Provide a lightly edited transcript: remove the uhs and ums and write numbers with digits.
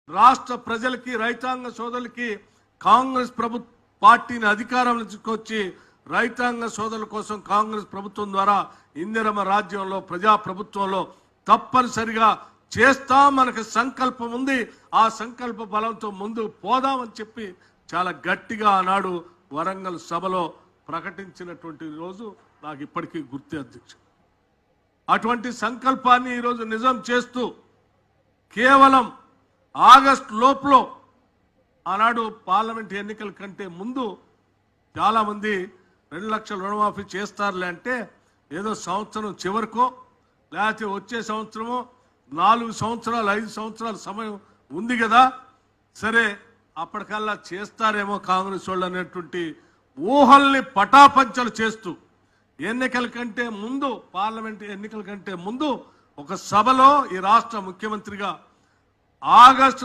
రాష్ట్ర ప్రజలకి రైతాంగ సోదరులకి కాంగ్రెస్ పార్టీని అధికారంలోకి తీసుకొచ్చి రైతాంగ సోదరుల కోసం కాంగ్రెస్ ప్రభుత్వం ద్వారా ఇందిరమ రాజ్యంలో ప్రజా ప్రభుత్వంలో తప్పనిసరిగా చేస్తాం మనకు సంకల్పం ఉంది ఆ సంకల్ప బలంతో ముందు పోదామని చెప్పి చాలా గట్టిగా ఆనాడు వరంగల్ సభలో ప్రకటించినటువంటి రోజు నాకు ఇప్పటికీ గుర్తు అధ్యక్ష అటువంటి సంకల్పాన్ని ఈ రోజు నిజం చేస్తూ కేవలం ఆగస్టు లోపులో ఆనాడు పార్లమెంట్ ఎన్నికల కంటే ముందు చాలా మంది 2 లక్షల రుణమాఫీ చేస్తారులే అంటే ఏదో సంవత్సరం చివరికో లేకపోతే వచ్చే సంవత్సరమో 4 సంవత్సరాలు 5 సంవత్సరాల సమయం ఉంది కదా సరే అప్పటికల్లా చేస్తారేమో కాంగ్రెస్ వాళ్ళు అనేటువంటి ఊహల్ని పటాపంచలు చేస్తూ ఎన్నికల కంటే ముందు పార్లమెంట్ ఎన్నికల కంటే ముందు ఒక సభలో ఈ రాష్ట్ర ముఖ్యమంత్రిగా ఆగస్టు